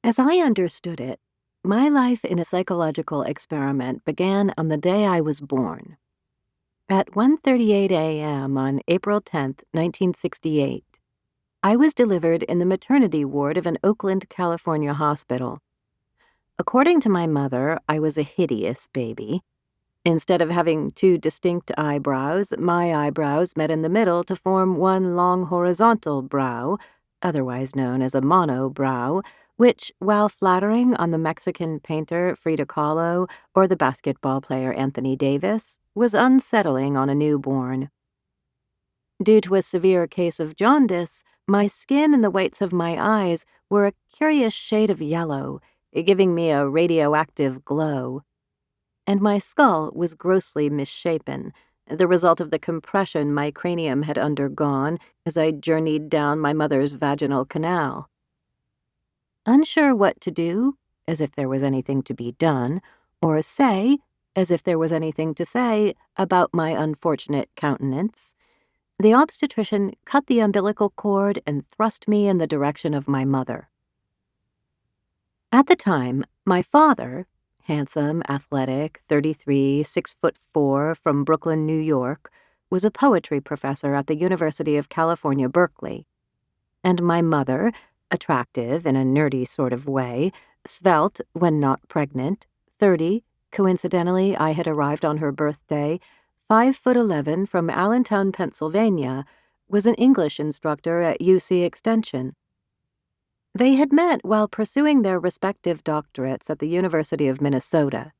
As I understood it, my life in a psychological experiment began on the day I was born. At 1:38 a.m. on April 10, 1968, I was delivered in the maternity ward of an Oakland, California hospital. According to my mother, I was a hideous baby. Instead of having two distinct eyebrows, my eyebrows met in the middle to form one long horizontal brow, otherwise known as a monobrow, which, while flattering on the Mexican painter Frida Kahlo or the basketball player Anthony Davis, was unsettling on a newborn. Due to a severe case of jaundice, my skin and the whites of my eyes were a curious shade of yellow, giving me a radioactive glow. And my skull was grossly misshapen, the result of the compression my cranium had undergone as I journeyed down my mother's vaginal canal. Unsure what to do, as if there was anything to be done, or say, as if there was anything to say, about my unfortunate countenance, the obstetrician cut the umbilical cord and thrust me in the direction of my mother. At the time, my father, handsome, athletic, 33, 6'4", from Brooklyn, New York, was a poetry professor at the University of California, Berkeley. And my mother, attractive in a nerdy sort of way, svelte when not pregnant, 30, coincidentally I had arrived on her birthday, 5'11", from Allentown, Pennsylvania, was an English instructor at UC Extension. They had met while pursuing their respective doctorates at the University of Minnesota,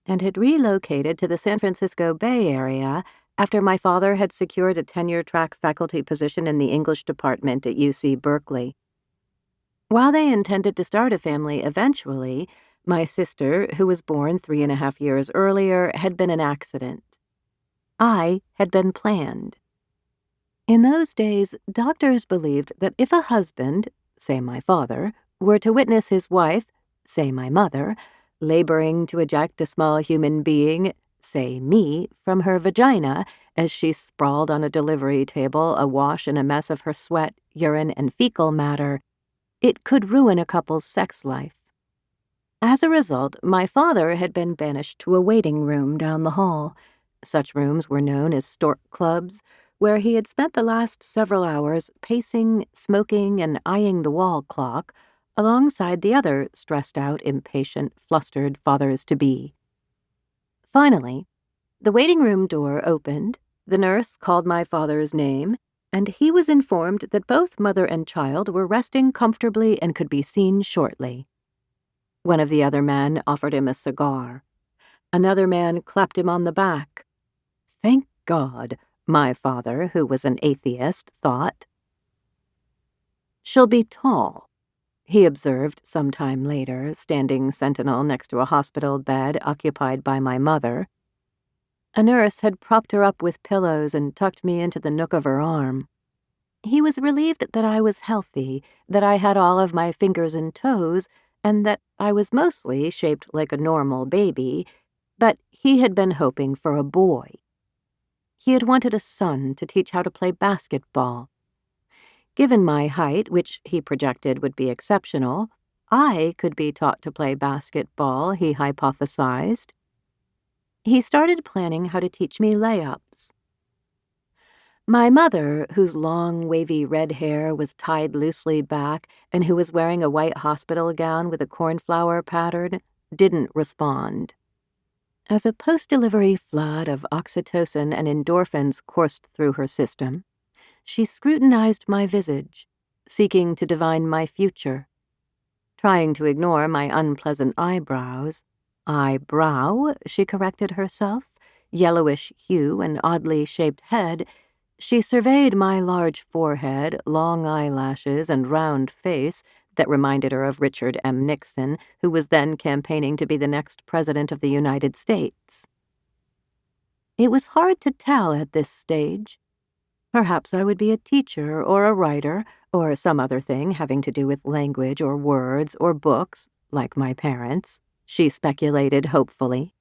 and had relocated to the San Francisco Bay Area after my father had secured a tenure-track faculty position in the English department at UC Berkeley. While they intended to start a family eventually, my sister, who was born 3.5 years earlier, had been an accident. I had been planned. In those days, doctors believed that if a husband, say my father, were to witness his wife, say my mother, laboring to eject a small human being, say me, from her vagina as she sprawled on a delivery table awash in a mess of her sweat, urine, and fecal matter, it could ruin a couple's sex life. As a result, my father had been banished to a waiting room down the hall. Such rooms were known as stork clubs, where he had spent the last several hours pacing, smoking, and eyeing the wall clock, alongside the other stressed-out, impatient, flustered fathers-to-be. Finally, the waiting room door opened, the nurse called my father's name, and he was informed that both mother and child were resting comfortably and could be seen shortly. One of the other men offered him a cigar. Another man clapped him on the back. Thank God, my father, who was an atheist, thought. "She'll be tall," he observed some time later, standing sentinel next to a hospital bed occupied by my mother. A nurse had propped her up with pillows and tucked me into the nook of her arm. He was relieved that I was healthy, that I had all of my fingers and toes, and that I was mostly shaped like a normal baby, but he had been hoping for a boy. He had wanted a son to teach how to play basketball. Given my height, which he projected would be exceptional, I could be taught to play basketball, he hypothesized. He started planning how to teach me layups. My mother, whose long, wavy red hair was tied loosely back and who was wearing a white hospital gown with a cornflower pattern, didn't respond. As a post-delivery flood of oxytocin and endorphins coursed through her system, she scrutinized my visage, seeking to divine my future. Trying to ignore my unpleasant eyebrows, eyebrow, she corrected herself, yellowish hue and oddly shaped head, she surveyed my large forehead, long eyelashes, and round face that reminded her of Richard M. Nixon, who was then campaigning to be the next president of the United States. It was hard to tell at this stage. Perhaps I would be a teacher or a writer or some other thing having to do with language or words or books, like my parents, she speculated hopefully.